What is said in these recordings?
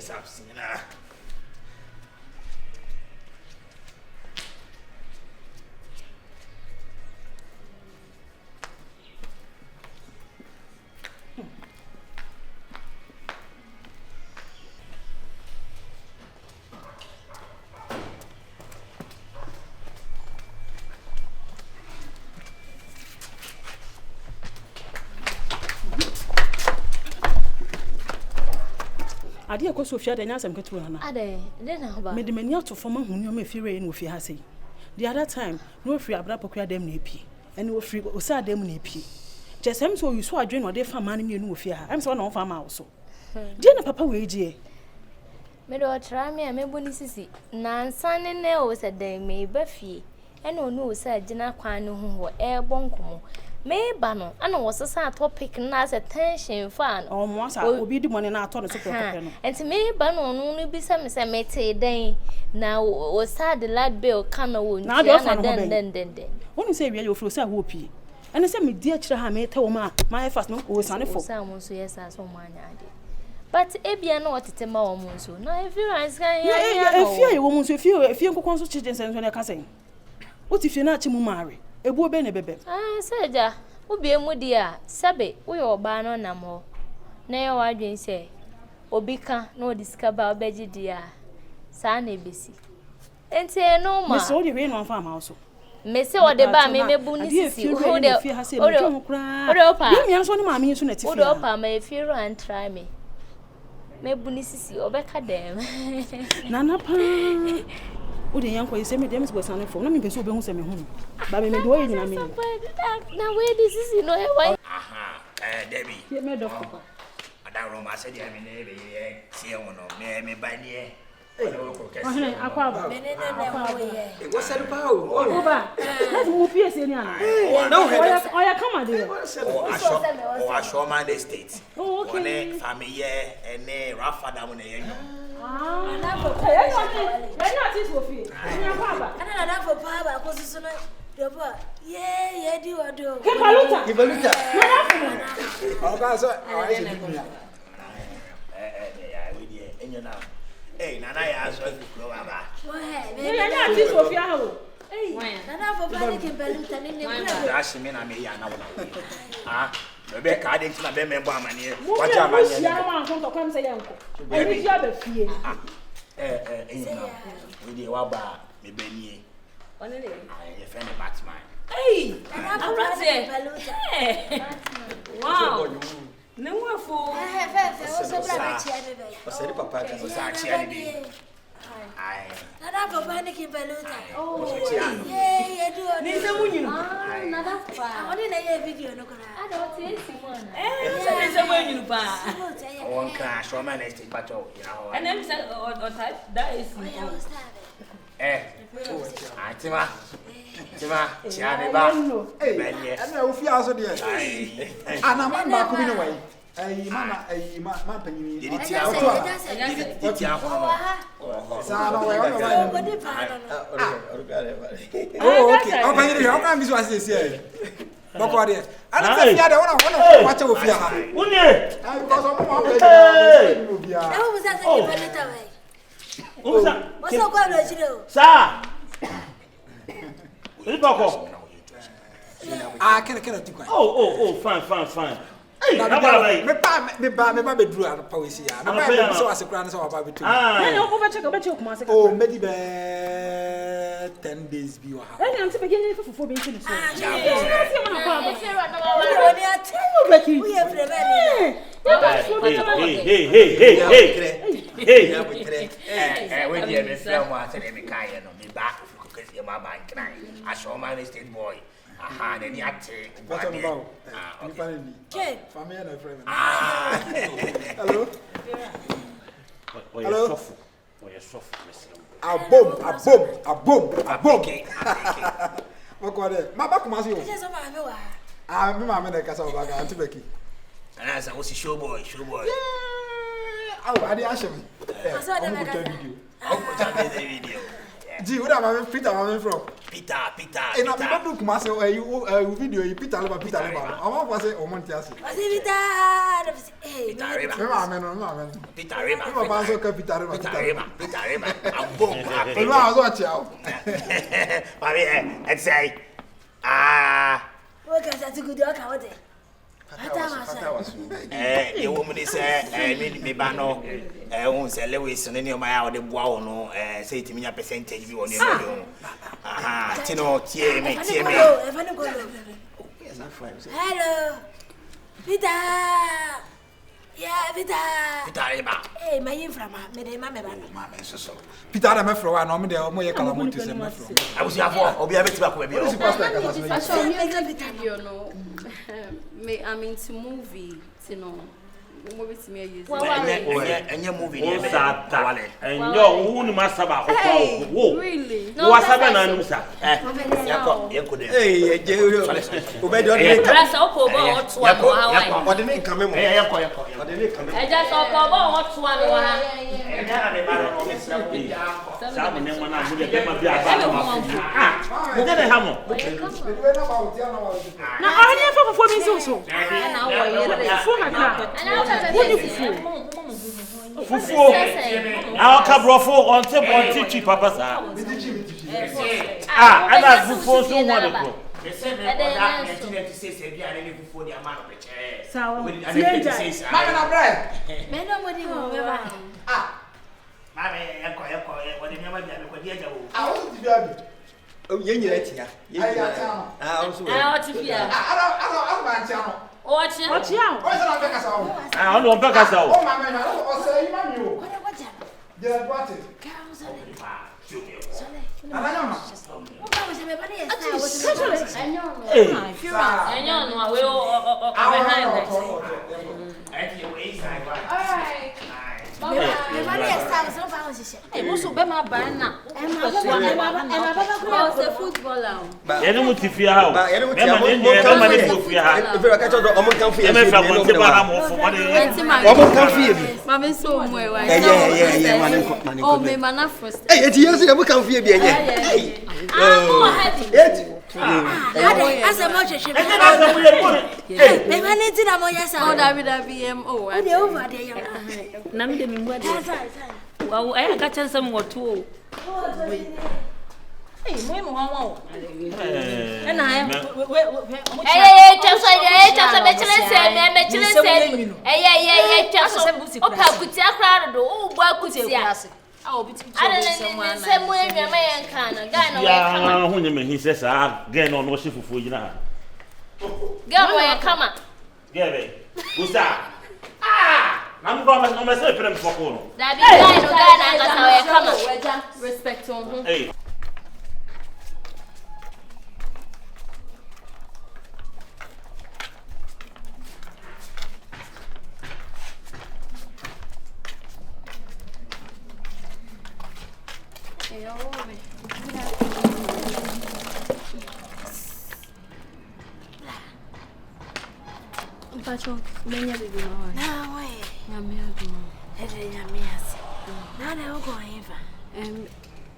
yes, I've seen her. Ade ko Sofia de nyasem ketu na. Ade, de na ba. Me de mani ato fama hunu me fire no fi ha sei. The other time, no free abra pokua dem na epi. Ene wo free o sa dem na epi. Jesem so you so adwen no de fama na me no fi ha. Em so na on fama wo so. Die na papa we gie. Me do tra me a me boni sisi. Na nsan ne o se dem me ba fie. Ene onu o sa gina kwan no ho e bonkomo. Me ba no ana wo sesa topic na se tension fan O mo sa obi di money na ato no so pepe no. Enti me ba no no bi se me se mete den na wo sa the lad bill kana wo ntia na den. Wonu se wiye yo fro sa wo pie. Ene se me di akire ha me te wo ma my fast no o sane fo. Sa mo so yes so mo anya ade. But ebia no otete ma wo mo so. Na everyone kan ya. Efie wo mo so efie nkokon so chijen senso na ka sen. O ti fie na achi mu mare. Ebu obe ne bebe. Seja, obi emu dia, sabe, wo yo ba no nam ho. Na ye wa dwen se, obi ka na o discover obeji dia. Sa na ebesi. Enti no ma. Me so de we no fa ma so. Me se o de ba me mebu ni sisi. O de opa. Ye mi anso ni ma mi so na ti fi. O de opa ma efiru and try me. Mebu ni sisi obeka dem. Nana pa. O de yanko yi se me dem so sane fo. Na me pese obe hu se me hu. Ba me do yi na me. Na we this is no e why. Aha, Debbie. Ye me do ko. Ada Roma said ya me ne be see won no me ba nie. Akwa ba. Me ne wo ye. Wo se do pa o. O ba. Na mo fie se ni ana. No, oya come there. O asho man the state. Oh, okay. One family ene Rafa da mo na ye. Na ti Sophie. Ni akwa ba. Ana na for pa ba ko susu na doba. Ye di wado. Ke baluta. O ka so ai se ni ya. We dey enyo na. Eh, nana ya so ku baba. Wo he. Ni na ti Sophie ha wo. Nana for pa ni ke beluta ni ne kura. Dash me na me ya na wona. Ah, be ka dey tina be member amane. Waja amane. Mo ya ma nko to kwam se yenko. Oni ji abafie. Enyo na. We dey wa ba me banie. One le. Ye friend Batman. Hey! Nana for pa ni ke beluta. Wow. Ne wo fo. Fe wo so bra ba chia be be. O se ri papa ka So sa chia ni bi. Ai. Nana for pa ni ke beluta. Oh, chia. Ye di wado. Ni se munyinu. Nada fa. Oni na ye video no kura. Ada o ti esi mo na. Se se munyinu pa. Won crash o man estate pato, you know. And them say or type that is Tima, chia me ba. Banye. Ana wo fi aso de. Ai. Ana man ba ko bi no wai. Ai man panyi. Did it tia ho? Tia ho no. Sa no wai Wo wai. di pa no. Oh okay. O panyi de o kan bi so asese ai. Bako de. Ana se fia de wona wache wo fia ha. Unye. Ai because o mo ba bi. Na wo musa se ke beluta wai. Unsa. Wo so kwa lo chire o. Sa. Iboko. Ah kena tu kwa. Oh, fine. Hey, how about me ba be duru apa we si ya. Me ba be so asekura na so ba be tu. Na no go check kuma se. Oh, maybe be 10 days bi wa ha. Na nti be gene fofo be ntini so. Wo ni ate. Beki. Wo ye frebe ni. Hey, we dey me film wa say me kai no me ba ko kesi ma ba nkran. Asho man state boy. Aha, then you ate. What about? Okay. Ke. Family and friend. Hello. Hello. Oye sofu mesem. Abom. Bako de. Ma ba kuma so yo. Je so ma me wa. Ah, me ma me na kasa ba ga anti beki. Ana sa wo si showboy. Aw, adi ashe me. Aso de na video. Oh, put out the video. Ji, where am I from? Peter. E na me do kuma se o video yi Peter leba. I want to say o monti ase. Ase Peter. Peter Reba. Me ma me. Peter Reba. Me ba so ka Peter Reba. Abo. Me ma so chiao. Mami, say What can I do good okay what? The woman is me bano won say Lewis no ne my the boa no say to me a percentage bi won you aha tino tie me Hello Peter. Yeah, Peter. Hey, my inframa, me de mama ba. So. Peter da me fro wa no me de o mo ye kala mo tese me fro. I was here for obi abeti ba ko bi I'm into movie, you know. Movie to me use. Any movie and yo who no masaba wo really wasaba na no sa hey obedi odin press opo bo oto ano ha odin nkan memo odin nkan memo eja so opo bo oto ano ha na ne ba no me sra ko ja sa mo ne mo na mo de be ma bi aba ma mo de ha mo na onye fa fo mi so na wo yere fo kakra fufu a ka brofo on te chi papa sa ana fufu so mo de ko sawa Mama na bre. Me no mo di mo me ba. mami yako odin me ma bi ko dia jawo I want to be abi. Oh, nyira tia. Also. otifia I man tia no. ochi O se na be kasa o. on be kasa o O mama na o se yi mami o. What jam? Je boate. Ana nyama. O ba wo se me ba ni esa. enyo no we o behind that Me ba ni esa, so ba wo se. Mo so be ma ba na. Ba Se footballer. ene mo tifia ha o Ba ene mo tia ma mo ne tifia ha e be ka chodo o mo kan fi e me fa mo te ba ha mo fo mo de o mo kan fi bi Mama so mo e wa. Yeah, Oh, me mana first. eh eti yeso e mo kan fi bi enye mo heavy eti asa mo hwehwe. e na so mo ye mo Me ba ni ti na mo yes Oh, ah. David oh. O de over de ya. na me de mi ngwa de wa ai aka chansa mo to o mo ho ho na ya eh chansa me chile se chansa o pa kuti akra do o bo akutia obi ti ada ne se mo enwa ma yen kan na guy na we ya kama hu nyeme hi se sa gen no no fufu yina guy we kama gebe gusta na mo ba no me se prem foko no da bi guy na kasa we kama Respect on. eh Pacho, menya bibi na. Na we. Nyame ado. Ede nyame ase. Na na wo ko yin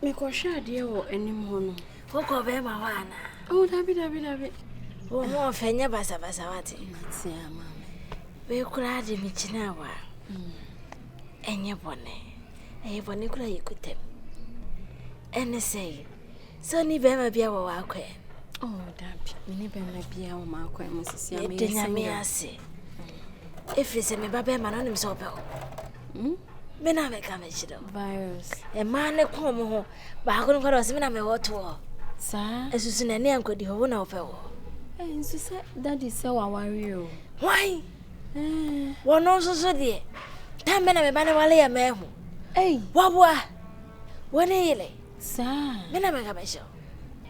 Me ko hwa de wo anim ho no. wo ko be ma wa na. Oh, David. Wo mo fenya basa wate. Tia mama. We kura de mi china wa. Enye bone. Eye bone kura yikutem. Ene say. So ni be ma bia wo wa kwe. Oh, David. Me ni be ma bia wo ma kwa mo sisi am. Ede nyame ase. If se me ba be ma no nim so be ho. Me na me ka me chido. Virus. E ma ne ko mo ho. Ba ko no kwara se me na me woto ho. Sa? Esusu na ne ankodi ho na ope ho. Nso se daddy se wa worry o. Why? Wono so de. Ta me na me ba ne wale ya me ho. Hey, Wabwa. Wone ile. sa. Me na me ka me sho.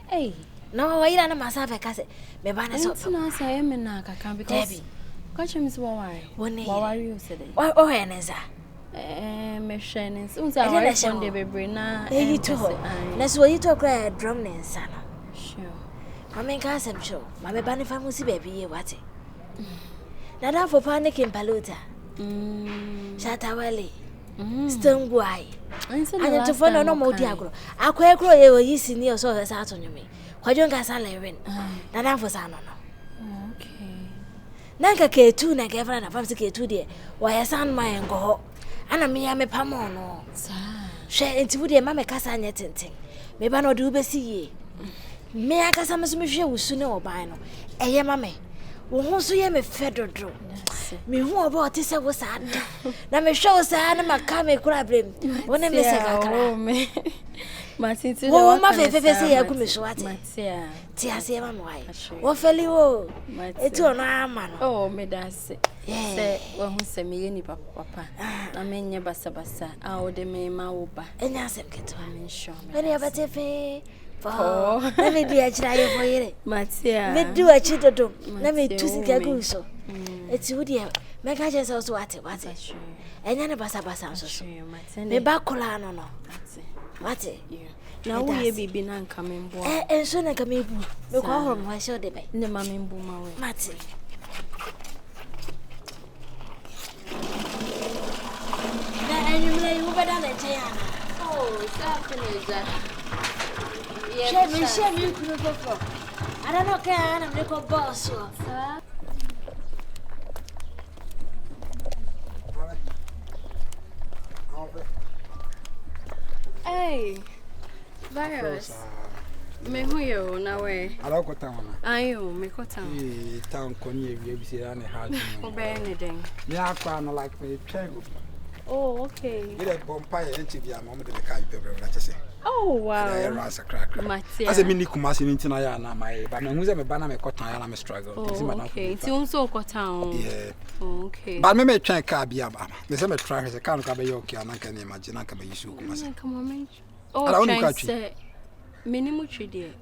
Hey. Na wa ira na masafa ka se me ba ne so. Ntina sa ye me na kaka because Debbie. Kwache mi se wa worry. Wone Wa ile. worry o se de. O he ne za. Me hwe ne nso unsa worry phone de bebre na. E yi to ho. Na so yi to kra drum ne nsa no. Sure. Mama nka asem show. Mama ba ne fa mu si baby ye wate. Na da for panic in palota. Shatawale. Stone boy. anya to fo no mo di agro akwa ekro ye oyi sini o so sa ato nyume kwajo nka sa lewen na na fo sa no Okay. Nanka K2 na ke fra na famsi K2 de wa ya san ma en go ana me ya me pamo no Sa. hwe enti wo de ma me kasa anya tenten me ba no de ubesi ye me akasa me so me hwe wusu ne oban no eye ma me wo ho so ye me fedodro me hu oba o te se wo sa da na me hwe wo sa na maka me kura brem wo ne me se kakra me. Matiti wo ma fe se ya ku me so ate Matia. ti ase ma mo ai wo feli wo eti ono ama no Oh, me dance. Se wo hu se me ye ni papa. Na me nye basa a o de me ma wo ba. enya asem keto Me sure. when you bate fe for let me do a chira ye for yere Matia. me do a chi dodo na me tu sika gu so eti wo de me ka je so so ate enya ne basa so so me ba kola no no ate Na wo ye bibi na nka me mbo. Enso na ka me bu me kwa horo mo hye de be Ne ma me mbo ma we. mate na enyu me you better na je yana Oh, sa fineja. she me kunu fofo ara no ka ana me ko boss o Hey. Virus. Me hu yo na we. Ala ko ta wana. Ayo, me ko tan. Town koni e bi se na ha ju. Obe ne den. Me akwa no like me twego. Oh, okay. Me dey bompa ye nti bia mo de ka ju bebre na chese. Oh, wow. Ya rasa crack. Matia. Ase me ni kumasi ni ntina ya na mai, ba me hu se me ba na me kotan ya na me struggle. Oh, okay. Ti unso ko tan. Yeah. Oh, okay. Ba me twen ka bia ba. Me se me try se ka no ka be yo okay na ka na imagine na ka be yisu kumasi. Come on, man. Oh, Ala onu ka say minimum trade.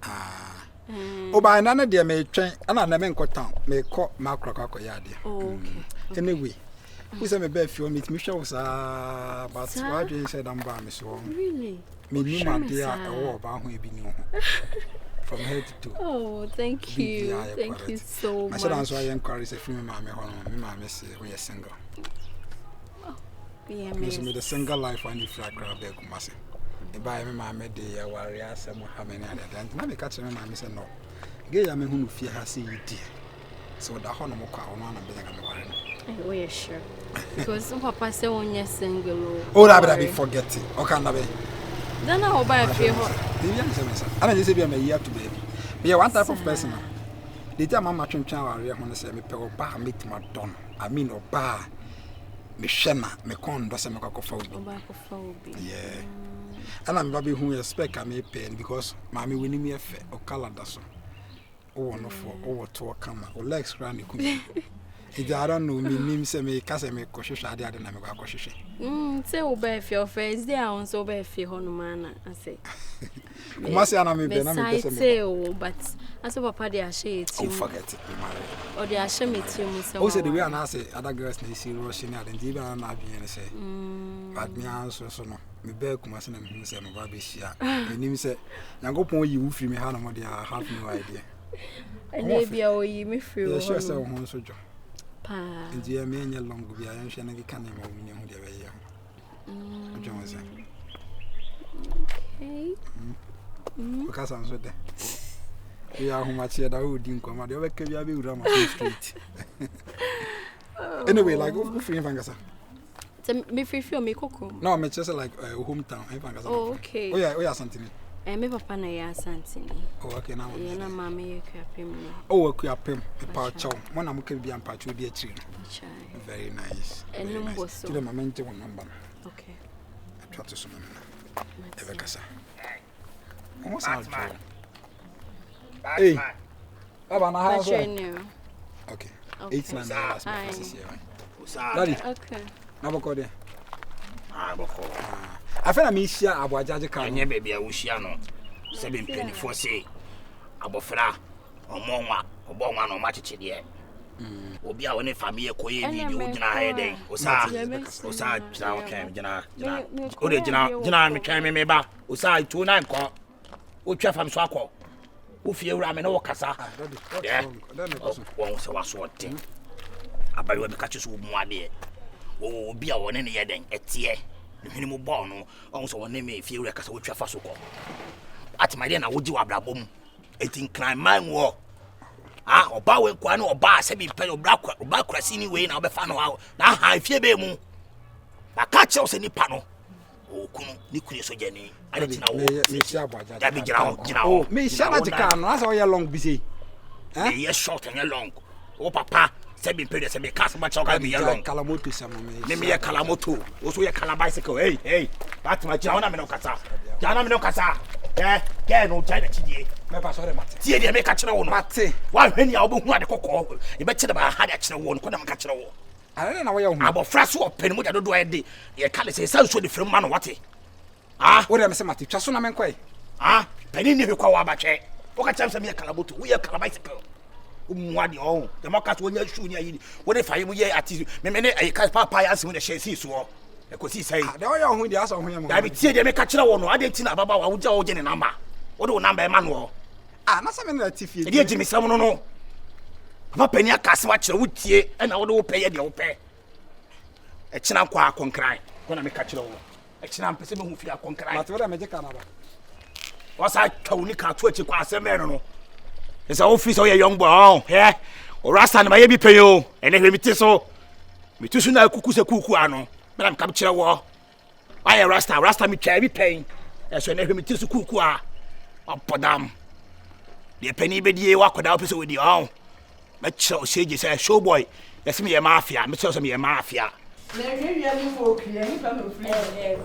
O ba na na de me twen ana na me nkotan me ko makro ka ya de. Oh, okay. Anyway, who say me be feel me hwe wo sa but why do you say that ba me so? Really? Me ni ma de a wo ba ho e bi ni ho. From head to toe. Oh, thank you. Thank you so much. I said answer I encourage say free me ma me ho no me ma me say we are single. Yeah, Me the single life when you fly crab be kumase. E ba me ma me de ya ware asem ha me na de na me ka kire me ma me say no. Ge ya me hu no fie ha say yidi. So da ho no mo kwa ono na be ga me ware no. Oh, yeah, sure. Because some papa say on your single. Oh, that be forget it. Okay, na be. Then I will buy a few. I just say be year to baby. Be one type of person. The time mama twentwan ware ho no say me pe oba meet my don. I mean oba me hwema me kon do say me kwakofa obi. Oba kwakofa obi. Yeah. And I'm baby who expect I me pain because mommy winni me efe o color da so. Oh no for oh to kama. O legs grand e kumi. I don't know me say me kase me kohwehwe ade ade na me kwakohwehwe. Say oba efe of is there on so oba efe ho no man I say. Kuma say na me be na me say oh but as papa dey share it. Oh forget it. Or dey share me to me say. Oh say the way I say other girls na see rush na dem dey na adwene say. But me answer so no. Me be kuma say na me say no ba be hia. Enim say Nyankopon yi wo free me ha no mo dey have no idea. Ene bia o yi me free. Yeah, sure say wo ho so jo. Pa. Ndia me nya long bia yan hwe na kika na ma wo nya hu de be ye. Ojo mo say. Okay. Because I'm so there. We are home at that would income. The other can be able to street. Anyway, like, free fangasa. Me free feel me cocoa. No, me just like hometown. Oh, okay. Oh, yeah, something. Me papa na ya something. Oh, okay, now. Yeah, na mama you can oh, okay, I pay a pouch. One I'm going to be a patch with the tree. Very nice. And number so. To the moment, one number. Okay. I try to summon. Ever casa. Almost out. Hey, Baba, house. Okay. 8 last month. Daddy. Okay. Nabokode. Boko. I feel I miss ya Abuajaje kan. Anya baby a wuhia no. 724 say. Abofra. Omonwa, obonwa no machichi de. Obi a woni family ekoye bibi o gina ha den. Osa gina okay gina. O de gina me twan me ba. Osa 29 ko. O twa fam so akọ. O fie wura me no kasa. Yeah. Won se waso oten. Abayo be ka chiso mu ade. Obi a woni ne ye den etie. hwene mu ball no on so won me fie wura kasa wo twa fa so ko atmade na woji wa brabom etin climb man wo oba we kwa na oba se bi pe oba krasi ni we na obefa no na ha fie be mu ba ka che o se nipa no okunu ni kunu so jani ade tina wo me sia boaja da bi gira wo me sia na tika no asa o ye long bi say ye short and ye long o papa se bi pe se be cast ba choka bi ye long kalamoto sama me ye kalamoto o so ye kala bicycle hey batma gira wona me no kasa jana me no kasa ke no china chidie me pa sorry mate tie de me ka kire wo no mate wa hwani a obo hu ade kokko e be kire ba ha de kire wo no ko na me ka kire wo are na wo ye hu abofra so openi mu de dodo e de ye kale se sanso de frem ma no wate wo de me se mate twa so na me nkoi pani ni kwa wa ba twe wo ka chamsa me kalaboto wo ye kala bicycle umwadi o de maka so nya shu nya yi wo de faye mu ye ati me ne e ka papa ya se mu de she si so e ko si sai de wo ye hu de aso hu ye mo da bi tie de me ka kire wo no ade ti na baba wa wo ja wo je ne number wo de wo number e ma no na se me na tifie de ji mi sam no papa pani akase wa kire wo tie e na wo de wo pɛ ye de wo pɛ e kina kwa konkran ko na me ka kire wo e kina mpese me hu fi akonkran mate wo da me je kana ba wasa twawni ka to achi kwa aseme no is a office o ye young boy o rasta na ye bi peyo ene hwe miti so mitusu na kuku se kuku ano bela me kam kire wo aye rasta mi twa bi pen eso ene hwe miti so kuku a opodam de pani be die wa koda opese we di me kire o seje say show boy yes me ye mafia me kire so me ye mafia na hwehwia mi fo kire ni pa no free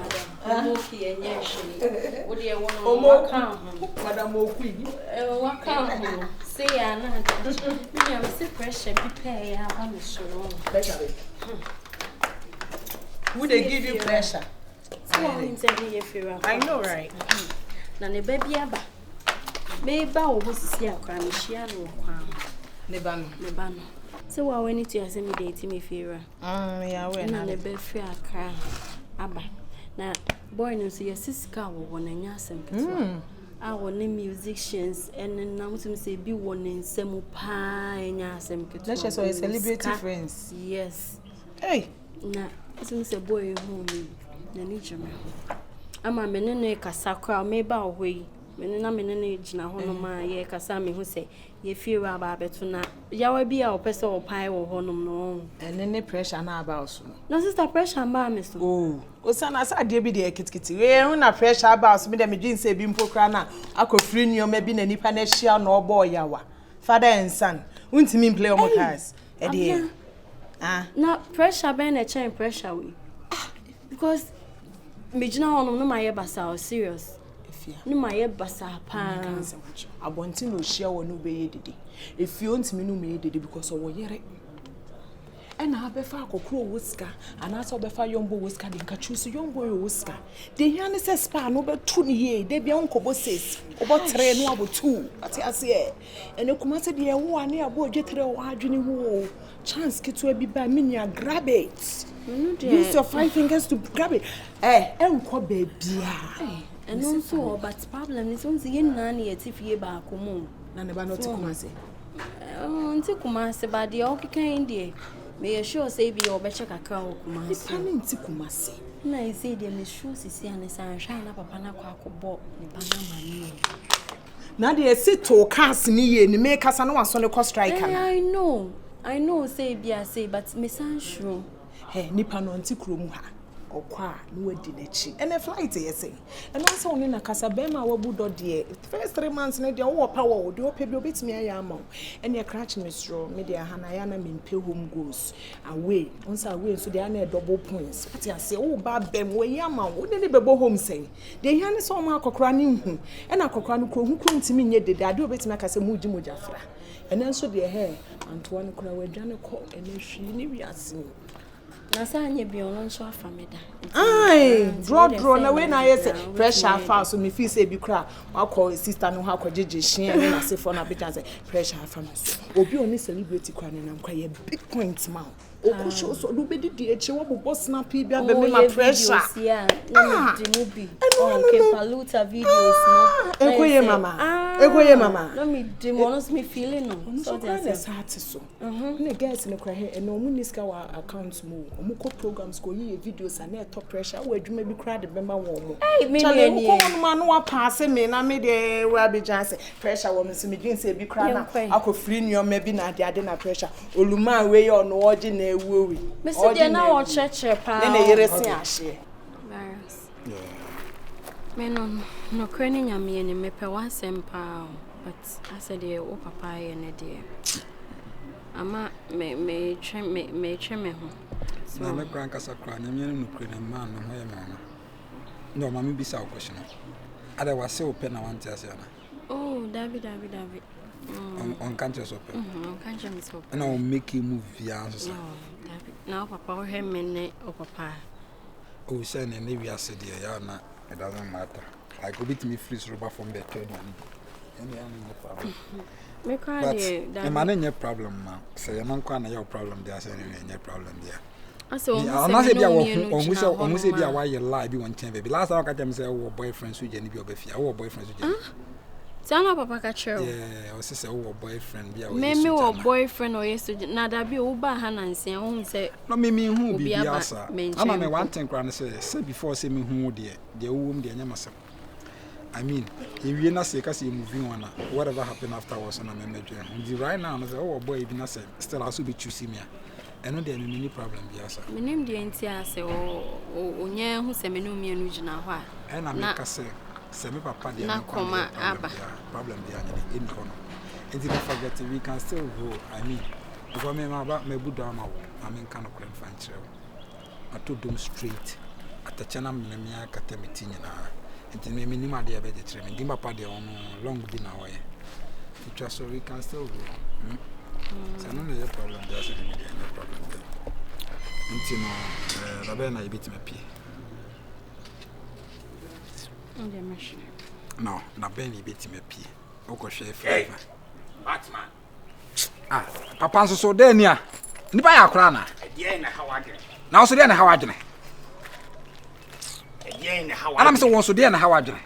madam oki enye hwe wo de wo no waka ho madam okui waka ho say ya na me ya me pressure bi pay ya ba me so no pressure who they give you pressure I know right na ne ba bia ba me ba wo sisi akra me hia no kwa ne ba no so wa when it you say me date me fear ya we na le be free akra aba na boy no so your sister wo na nya asem our musicians and now to say be one in semu pa nya asem ketu let's just say celebrity friends yes hey na to say boy who me na ni jema ama me ne kasa kwa me ba ohoi me na me ne gina ho no ma ye kasa me hu say ye feel about beto na yawa bi a opese opai wo ho nom no ne pressure na about so no sister pressure ba me so o sana sa de bi de kitikiti we hu na pressure about so me de me dwin say bi mpokra na akofri nnioma bi na nipa na hia na obo yawa father and son untimi play omo cars e de na pressure ben na chain pressure we because me gina ho nom no ma ye basa serious no ma ye basa pa abonti no hia wo no be ye dede efie ontimi no me ye dede because wo yere ena abefa akokro woska ana so befa yombo woska de nka choose yombo woska de hia ne se spa no betu ne ye de bia nkobo ses obo tre no abotu ati ase ene kuma se de wo ane abo odwetre wo adwene ho chance kitu abi ba minya grab it use your 5 fingers to grab it enko ba bia and also but problem is once you na na yetifie ba akomo na ne ba no ti kuma se nti kuma se ba de o kikan de me sure say bi o be check aka o kuma se pa nti kuma se na I say de me sure sisi an san hwan na papa na kwa akobọ ne ba na mani na de sito cars ni ye ni make kasa na waso ne cost striker I know say bi I say but me san sure nipa no nti krom ha okwa no wadi nachi ene flight yesi eno asa oni na kasa be ma wabu do de first 3 months na de wo power wo de opa bi obetimi aya ama ene crash me stro me de ha na ya na me mpe home goals away once away so de na double points ati ase wo ba bem wo ya ama wo de bebo home say de hia ne so ma akokora ne hu ena akokora no kro hu kro ntimi nye de ade obetimi akasa muji mojafra ene nso de Antoine kura wadwane ko ene hwi ni wiase na sanye bi ono so afameda draw na we na yes pressure fa so me feel say bi kura akọ sister no ha akọjeje hia ni na se for na be chance pressure fa me so obi oni celebrity kura ni na nkwa ye big point ma Okusho so do be di eche wo bobo snap bi abe me ma pressure. Na me di movie. Okay, paluta videos no. Ekoye mama. No me di mo no me feeling no. So that's hard so. Na guys ne kwa he no mu niska wa account mu. Omu ko programs ko yi videos and top pressure. Wo adwuma bi kra de bema wo mo. Me ni ko no ma no wa pass me na me de wa be janse pressure wo me so me dwen se bi kra na akọ free new ma bi na de na pressure. Oluma we yo no oje na ewu wi. Me se de na wo cheche pa. Na yere sin ahye. Me no krani nyame ni me pe wan sempa but I said o papa ye ne de. Ama me twe me ho. So na me kran kasa kran nyame no krani man no ho ye me no mama bi sa question. Ada wase open na want ase na. Oh, David. On can't just open. On can't just open. And I'll make you move via so. No, David. Now papa him me o papa. Oh, send and maybe I said yeah, na it doesn't matter. I go bit me freeze rubber from the third one. And no problem. Me cry there. The man any problem ma. Say you man kwa na your problem there say any problem there. So I'm not say dia on we say dia why you lie be one time baby. Last time I catch him say our boyfriend so je ni bi obafia. Our boyfriend so je. Tell papa ka chero. Yeah, I say our boyfriend be our. Me our boyfriend or yes na da bi o ba ha na nsia ho say. No me hu bi asa. Ama me one thing kra na say before say me hu de wo de anya masem. I mean, if you not say cause you moving on whatever happened afterwards na me do right now say our boy be na say still also be choosing me. I know there any problem bi asa. Me nim de ntia say o nya hu say me no mi anu gina ho a. E na me ka say me papa dey na koma aba problem dey any kono. And if forget we can still go. I mean, because me budo ama wo. I mean kind of crime fan trail. I told them straight. At the channel me akata meti nyina. Enti me nim ade e be dey trem. Ndi papa dey on long bi na way. It so we can still go. So no no problem there so no problem there. Enti no la be na yibiti me pie. No, na ben yibiti me pie. Oko hwe fe. Batman. Papa so dey ni a. Nipa ya akora na. Dey na hawadene. Na so dey na hawadene. Dey na hawadene. Anam so won so dey na hawadene.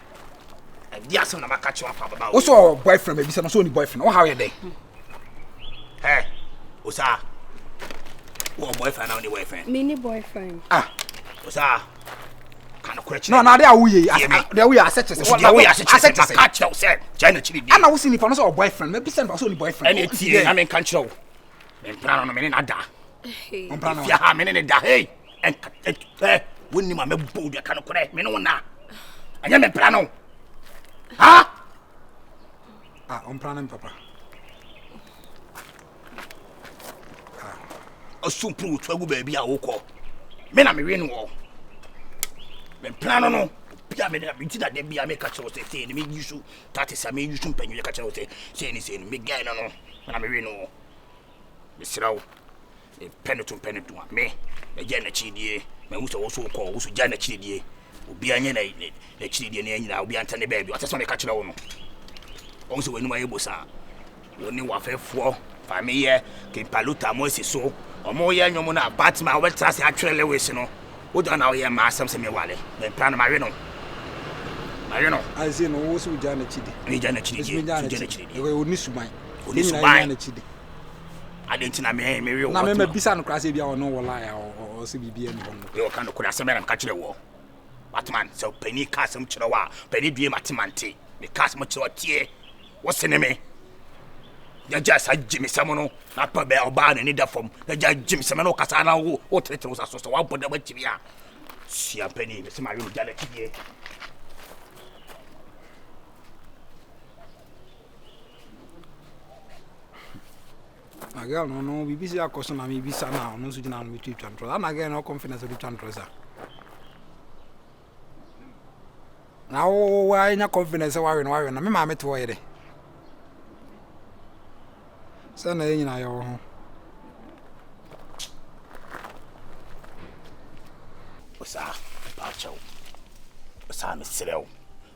Dey aso na maka chi wafa baba. Wo so boyfriend be bi se no so ni boyfriend. Wo how you dey? Hey. Osa. Wo boyfriend na only boyfriend. Mini boyfriend. Osa. Kana kwetch. No, na dey awuye. Dey awuye asset se. Dey awuye asset se. Catch you say. China chiri bi. Ana wo si ni fa no so boyfriend. Me bi se no so ni boyfriend. Any tie na me kan chiro. Me plan no me na da. On plan no. Ya ha me ne da. Hey. Wonni ma me bo de kan kore. Me no na. Anya me plan no. Ha? On plan no papa. Osumpru twagu ba bia wo ko. Me na me we no wo. Me plan no. Bia me na binti da de bia me ka chiro say ni me yusu 30 sa me yusu mpanyu ka chiro say ni me guy no. Me na me we no wo. Me sirawo. E penetu me je na chidie me hu so wo so ko wo so je na chidie obi anya na chidie na nyina obi anta ne ba bi o se so me ka chiro wo no. O so wenu ma yebosa. Woni wa fefo famille ke paluta mo se so omo ye nyomo na Batman we trase atwele we se no wo do na wo ye ma asem se me wale me plan ma we no I say no wo so ja na chidi ni ja na chidi we oni suman na chidi adentina me we na me bisa no krase bia ono wala ya o se bibia ni hono we o kan ko asem na ka kire wo Batman so pani ka asem kire wa pani due matemante me ka asem kire tie wo se ne me ya just a Jimmy Samono, not per bear or barn and either from the judge Jim Samano Casana, or treaters are so one put the Chivia. See a penny, Miss Mario Jalaki. My girl, no, we busy our custom and we be now, no sitting on with you control. I'm again no confidence with controls. Now, why not confidence? Why, I mean, mamma to wait. Sana yenye na yo. Osa, pacho. Osa me srew.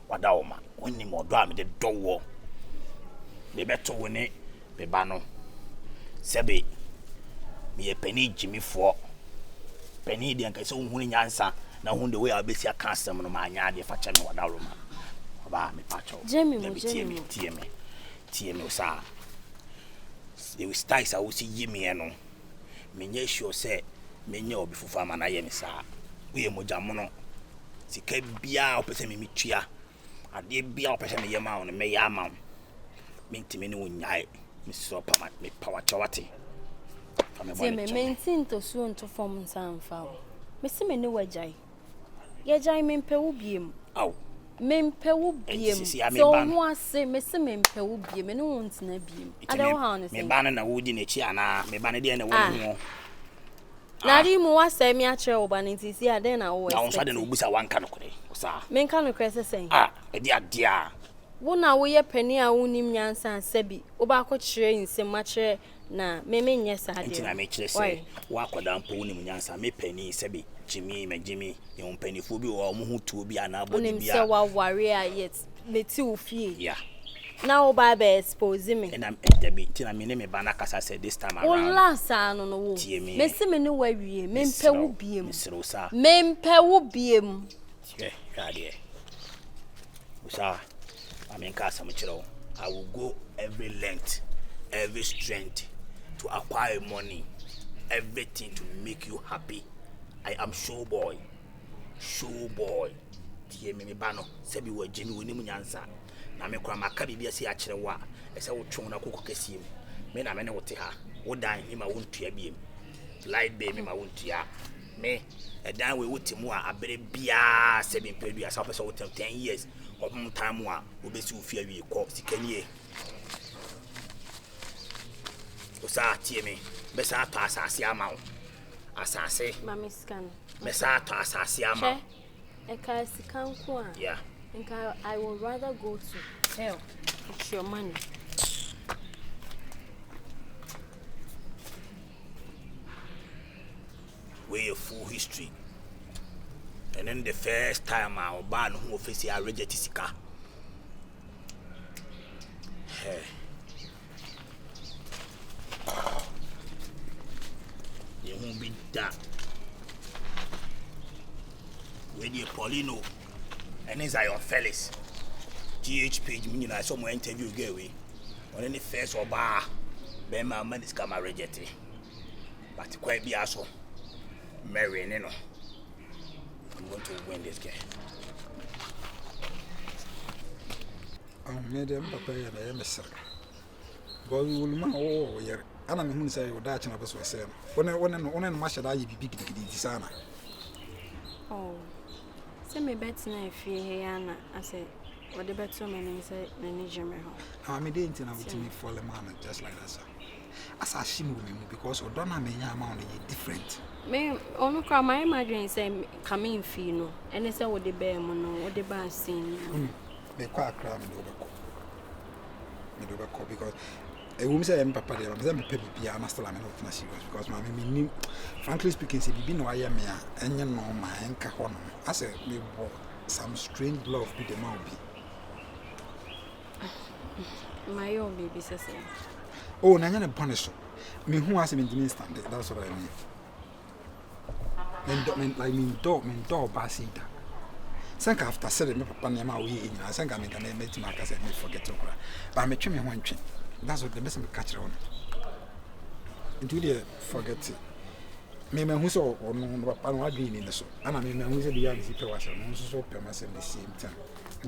Wada o ma, wonni mo do am de dowo. Me beto woni be ba no. Sebe me penny Jimmy for penny the uncle so who answer now who the way I'll be see a cancer no my yard if I tell me what that room about me pacho Jamie TM sir it was ties I will see Jimmy no me sure say me know before farmer na ye sir we mojamono sika bia opese me tua ade bia opese me yema on me ya ma mentime ne wonyai me so pa me power chawate se me mentin to so nto form sanfa o me se me ne wajai ye jai me mpewu biem aw me mpewu biem so ho ase me se me mpewu biem me ne wontina biem ade wo ha on se me ba na wodi na chi ana me ba na de na woni ho na ri mu wasa mi a kire oba na ntisi ade na wo na wonso ade na obusa wanka no kore osa me nka no kire sesen ede adia wo na wo ye pani a wonim nyansa asabi wo ba ko kire nsem ma kire na me nyɛ sa ade ntina me kire se wo akoda mpo wonim nyansa me pani sabi Jimmy ye on pani fo bi wo mo hu tuo bi ana body bia bia se wa ware a yet beti wo fie yeah na wo ba be expose me and I'm debi ntina me ne me ba na kasa say this time around o lasa no wo me se me ne wa wie me mpa wo biem me mpa wo biem yeah usa I mean kasa mo kire wo I will go every length every strength to acquire money everything to make you happy. I am show boy tie me ba no se bi wa Jimmy woni mu nyansa na me kwa maka bibia se a kire wa e se wo twon na kokko kasiem me na me ne wote ha wo dan ni ma wontua biem light be me ma wontua me e dan we wote mu a abere bia se bi pedu asa pese wo 10 years opum time a obesi wo fia wi ko sikanie osa tie me be sa to asase ama wo asase mami scan me sa to asase ama eka sikan ko a yeah I would rather go to hell. It's your money. We a full history. And then the first time I ban who officially I reject Sika. Hey. You won't be that. With the Paulino. And it's your fellas. GH page, meaning I saw my interview get away. On any first or bar, Ben my man is come rejected. But quite be also. Mary, you know. I'm going to win this game. Madam Papa, I am a sir. God will man all year. And I'm going to say, Dutch and I was saying. When I master, I be big designer. Oh. Se me betina fie he ana ase what the better me say na ni jeme ho I me dey intina with me for the man just like that sir as I shim with me because o don na me nya amount dey different me onu kra my imagine say come in fie no ene say wo de be mo no wo de ba sin me kwa kra me do be ko because e wo me say em papa dey me say me pay bia na still am not serious because my me frankly speaking say bibi no aye me a enye no ma enka ho no as me some strange love be the man be my own baby says oh na nya na punish me who as me didn't stand it that's what I mean me dog basida sanka after said me papa na ma we yin sanka me can make me aka say me forget to cry but me twe me ho ntwe that's what the best me catch on into the forget it me who saw or no papa no adwin ni so ana me who say the yard is per washer no so per ma the same time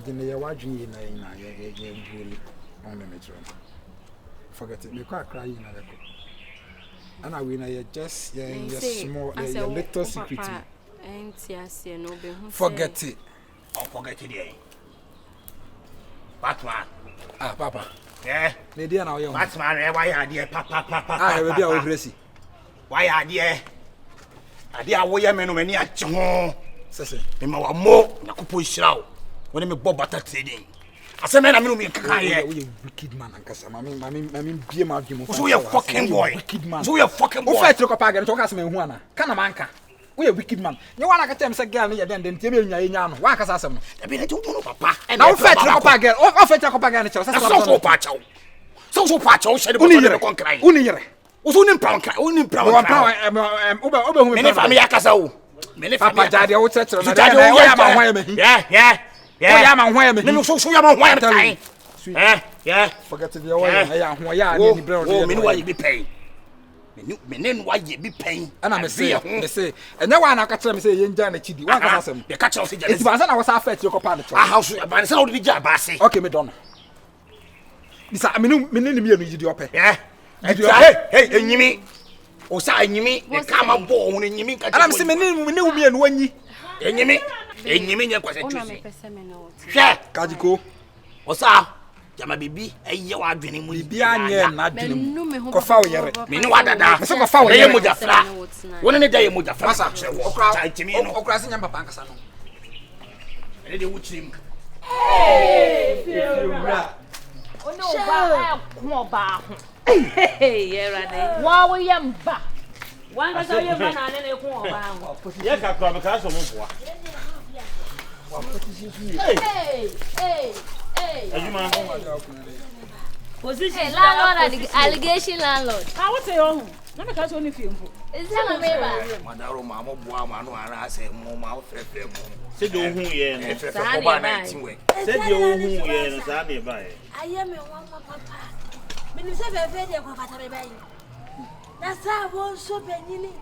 then the wadwin na ye really on the metro forget it me kwa cry na le ko ana we na ye just ye small ye little secret enti no be hu forget it forget it there Batman papa yeah me dia na o Batman why are there papa we be o bresi why are there ade a wo ye me no mani ache ho sese me ma wa mo na kopo hirawo woni me bo bata trading aseme na me no me kaka ye we wicked man ankasa mami bie ma adwemo so you fucking boy wicked man so you fucking boy o fight ko pa ga to ka se me hu ana kana manka we wicked man you wanna ka tem se girl ne ye den tie me nya no wa kasa asem no e be na tu no papa na o fight ko pa girl o fight ko pa girl ne che so pa chaw so pa chaw she de ko konkrai uni yere Uso ni mpranka, oni mpranka. Obe hu me family akasa wo. Me Papa jade wo tetre na jade wo ya ma hwan me. Yeah. Wo ya ma hwan me. Me so ya ma hwan me. Yeah. Forget the wo ya hwan ya ni brand. Oh, me no wa ye bi pen. Me ne wa ye bi pen. Ana me say enye wa na ka kire me say yenja na chidi. Wa ka asem. Be ka kire say jale. Iti banza na wo sa fa tire ko pa ne to. Aha so ban say na wo di ja ba se. Okay, me don. Bisa me ne mi anu yidi ope. Yeah. Hey, enyimi. O sa enyimi, e ka ma bo ohun enyimi ka. Ana me say me ne umi anu anyi. Enyimi nye kwase twisi. Hwe, Kajiko. O sa jama bibi eye wa adwene mu bibi anye na adwene ko fa wo yere. Me ne wa dada. Me say ko fa wo yere. Ye moja fra. Wona ne da ye moja fra. Masa okra itimi no. Okra se nyamba papa nkasa no. Ene de wuchirim. Ono ba ko ba ho. Yerade. Wa wo yamba. Wanga so yamba na ne ko ba ho. Ye ka kra me ka so mo boa. Hey. Ajuma. Position landlord allegation landlord. How what say you? Na me ka so ni fiemfo. Is that me ba? Madaro ma mo boa ma no ara se mo ma o frefre mo. Se de ohun ye no. Frefre ko ba na tinwe. Se de ohun ye no sa na ba ye. Aye me wan papa. Me ni se be de ko fata be bayi. Na sa wo so benyini.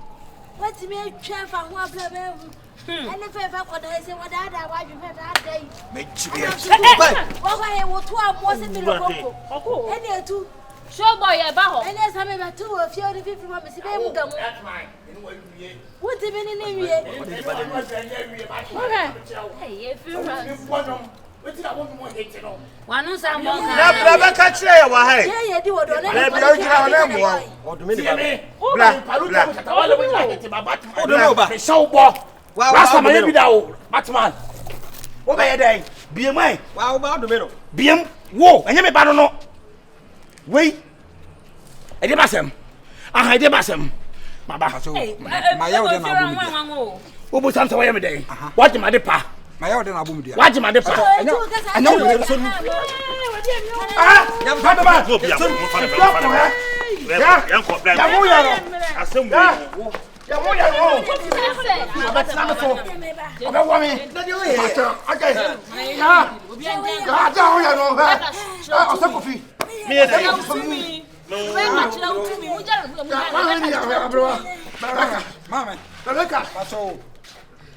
What me twa fa ho abla be hu. Ene fe fa ko da se wo da wa ju fe da dai. Me chibe. Wo ko he wo to amo se mi lo boko. Ene etu. Show boy e ba ho. Ene sa me ba tu wo fi ori fifi mo me si be mu gamu. What me ni ni wie. Hey, if you Wanu sa mo Na bra ka kire ye wa hai. ye di wo do ne. Na bia ojira na mo wa. Odumi ni ba. Bla. Me show bo. Rasta ma ye bi da o. Batman. Wo be ye den. Biem ai. Wa wo ba odumi no. Biem wo, enye me ba no. Wei. E de basem. Aha e de basem. Baba. Ma ya wo de na abu mi. Wo bo sam se wo ye me den. What ma de pa. Ma ya wo de na abu mi dia. What ma de pa. Anya wo de so ni. Yam fa ba. Go bia mo fa na. Yan ko bla. Ya mo ya no. Asem wo. Ya mo ya no. Baba tsana me so. Obe wo mi. Okay. Ya ja wo ya no. Ha. O se ko fi. Me ye dey. Mama. Rebecca. Pacho.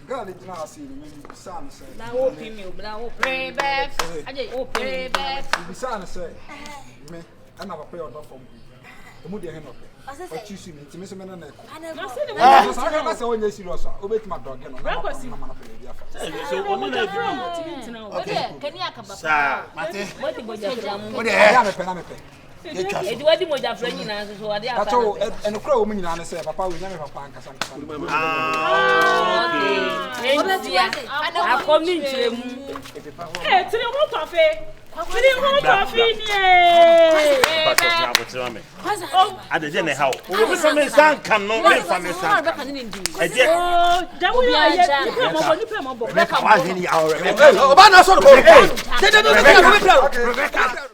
Girl it na see me bisa me say. na wo pi mi obla wo pray back. Aje wo pray back. Bisa me say. Me ana papa yo do fom. Emu de he no pe. O chi su ni timi se me na na ko. Na se de mo. Sa ka na se onye serious a obetima dog no. Na ma na pe dia fa. So oni na bi. Okay, kani akaba. Sa. Mate. Mo ti boja jamu. Wo de Ya me pe na me pe. ye twa so. Edi wadi moja fra nyina so wade apa. Pacho en kura wo nyina na say papa we nya me papa nkasa nkasa. Okay. Endia. Akomi nchiremu. Eh, tiri ho tofe. Tiri ho tofe ni eh. Pacho na botira me. Adeje ne hawo. Wo bi so me san kan no me fa me san. Eje. Oh, da wo ya ye. Nipa mo bo. Rebecca wa hini ya. Oba na so ko. Rebecca.